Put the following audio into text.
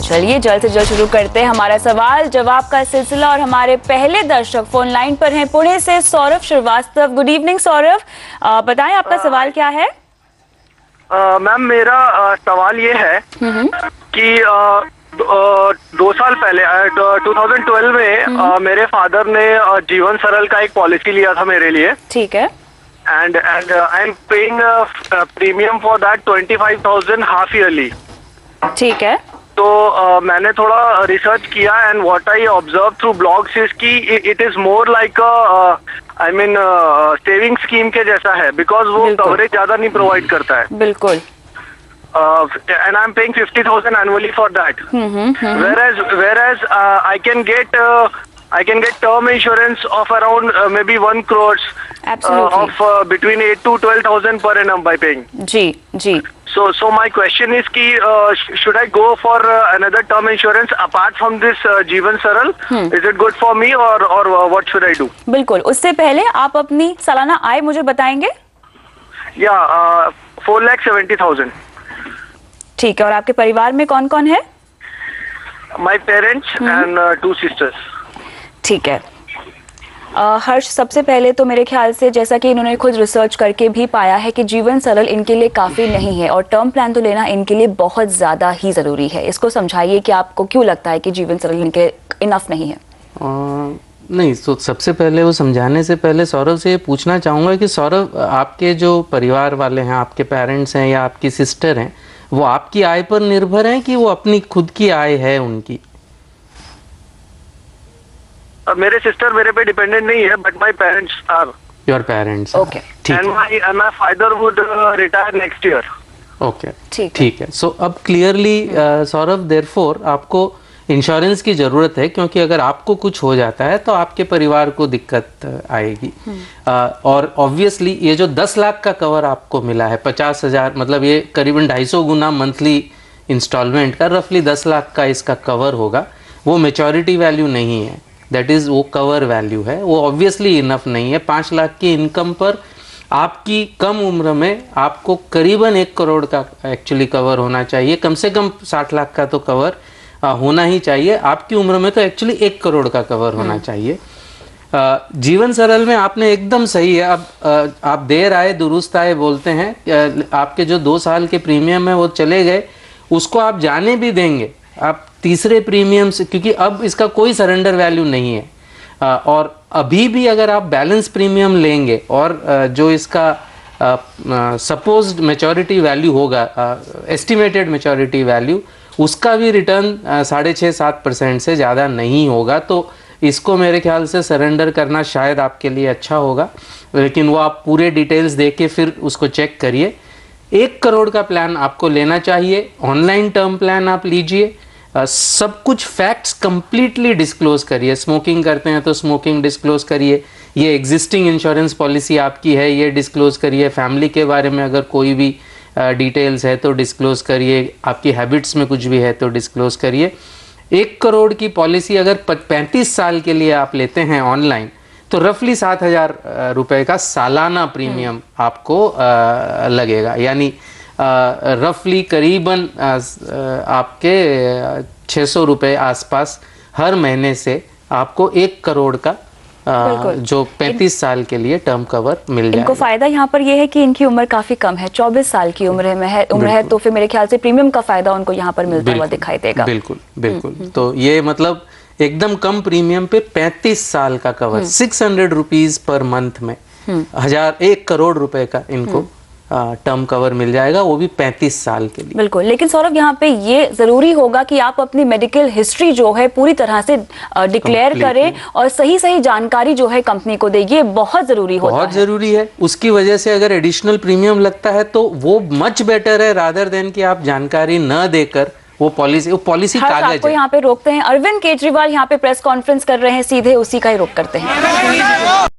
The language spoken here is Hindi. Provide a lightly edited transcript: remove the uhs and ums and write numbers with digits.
चलिए जल्द से जल्द शुरू करते हैं हमारा सवाल जवाब का सिलसिला और हमारे पहले दर्शक फोन लाइन पर हैं पुणे से सौरभ श्रीवास्तव। गुड इवनिंग सौरभ, बताएं आपका सवाल क्या है? मैम मेरा सवाल ये है कि 2 साल पहले 2012 में मेरे फादर ने जीवन सरल का एक पॉलिसी लिया था मेरे लिए। ठीक है। And I am paying premium for that 25,000 half yearly. ठीक है। तो मैंने थोड़ा रिसर्च किया and what I observe through blogs is कि it is more like I mean saving scheme के जैसा है, बिकॉज वो कवरेज ज्यादा नहीं प्रोवाइड करता है। बिल्कुल। And I'm paying 50,000 annually for that. Whereas I can get term insurance of around maybe 1 crores of between 8 to 12,000 per annum by paying. Ji. So my question is कि should I go for another term insurance apart from this जीवन सरल? Is it good for me or what should I do? बिल्कुल। उससे पहले आप अपनी सालाना आय मुझे बताएंगे? Yeah, 4,70,000. ठीक है। और आपके परिवार में कौन कौन है? My parents and 2 sisters. ठीक है। हर्ष, सबसे पहले तो मेरे ख्याल से जैसा कि इन्होंने खुद रिसर्च करके भी पाया है कि जीवन सरल इनके लिए काफ़ी नहीं है और टर्म प्लान तो लेना इनके लिए बहुत ज़्यादा ही ज़रूरी है। इसको समझाइए कि आपको क्यों लगता है कि जीवन सरल इनके इनफ नहीं है? नहीं, तो सबसे पहले वो समझाने से पहले सौरभ से ये पूछना चाहूँगा कि सौरभ, आपके जो परिवार वाले हैं, आपके पेरेंट्स हैं या आपकी सिस्टर हैं, वो आपकी आय पर निर्भर हैं कि वो अपनी खुद की आय है उनकी? मेरे सिस्टर मेरे पे डिपेंडेंट नहीं है, but my parents are. Your parents? Okay. And my father would retire next year. Okay, ठीक है। सो अब क्लियरली सौरभ, देयरफॉर आपको इंश्योरेंस की ज़रूरत है, क्योंकि अगर आपको कुछ हो जाता है तो आपके परिवार को दिक्कत आएगी। और ऑब्वियसली ये जो 10 लाख का कवर आपको मिला है, 50,000, मतलब ये करीबन 250 गुना मंथली इंस्टॉलमेंट का रफली 10 लाख का इसका कवर होगा। वो मैच्योरिटी वैल्यू नहीं है, दैट इज़ वो कवर वैल्यू है। वो ऑब्वियसली इनफ नहीं है। 5 लाख की इनकम पर आपकी कम उम्र में आपको करीबन 1 करोड़ का एक्चुअली कवर होना चाहिए। कम से कम 60 लाख का तो कवर होना ही चाहिए। आपकी उम्र में तो एक्चुअली 1 करोड़ का कवर होना चाहिए। जीवन सरल में आपने एकदम सही है। अब आप देर आए दुरुस्त आए बोलते हैं। आपके जो 2 साल के प्रीमियम है वो चले गए, उसको आप जाने भी देंगे आप तीसरे प्रीमियम से, क्योंकि अब इसका कोई सरेंडर वैल्यू नहीं है। और अभी भी अगर आप बैलेंस प्रीमियम लेंगे और जो इसका सपोज्ड मैच्योरिटी वैल्यू होगा, एस्टिमेटेड मैच्योरिटी वैल्यू, उसका भी रिटर्न 6.5-7% से ज़्यादा नहीं होगा। तो इसको मेरे ख्याल से सरेंडर करना शायद आपके लिए अच्छा होगा, लेकिन वो आप पूरे डिटेल्स दे के फिर उसको चेक करिए। 1 करोड़ का प्लान आपको लेना चाहिए। ऑनलाइन टर्म प्लान आप लीजिए। सब कुछ फैक्ट्स कंप्लीटली डिस्क्लोज करिए। स्मोकिंग करते हैं तो स्मोकिंग डिस्क्लोज करिए। ये एग्जिस्टिंग इंश्योरेंस पॉलिसी आपकी है ये डिस्क्लोज करिए। फैमिली के बारे में अगर कोई भी डिटेल्स है तो डिस्क्लोज करिए। आपकी हैबिट्स में कुछ भी है तो डिस्क्लोज करिए। 1 करोड़ की पॉलिसी अगर 35 साल के लिए आप लेते हैं ऑनलाइन, तो रफली 7,000 रुपये का सालाना प्रीमियम आपको लगेगा। यानी रफली करीबन आपके 600 रुपये आसपास हर महीने से आपको 1 करोड़ का जो 35 साल के लिए टर्म कवर मिल जाएगा। इनको फायदा यहाँ पर ये है कि इनकी उम्र काफी कम है, 24 साल की उम्र है, तो फिर मेरे ख्याल से प्रीमियम का फायदा उनको यहाँ पर मिलता हुआ दिखाई देगा। बिल्कुल। तो ये मतलब एकदम कम प्रीमियम पे 35 साल का कवर, 600 रुपीज पर मंथ में 1 करोड़ रुपए का इनको टर्म कवर मिल जाएगा, वो भी 35 साल के लिए। बिल्कुल। लेकिन सौरभ, यहाँ पे ये जरूरी होगा कि आप अपनी मेडिकल हिस्ट्री जो है पूरी तरह से डिक्लेयर करें और सही जानकारी जो है कंपनी को दे। ये बहुत जरूरी होता है। बहुत जरूरी है। उसकी वजह से अगर एडिशनल प्रीमियम लगता है तो वो मच बेटर है रादर देन कि आप जानकारी न देकर वो पॉलिसी कागज आपको यहाँ पे रोकते हैं। अरविंद केजरीवाल यहाँ पे प्रेस कॉन्फ्रेंस कर रहे हैं, सीधे उसी का ही रुख करते हैं।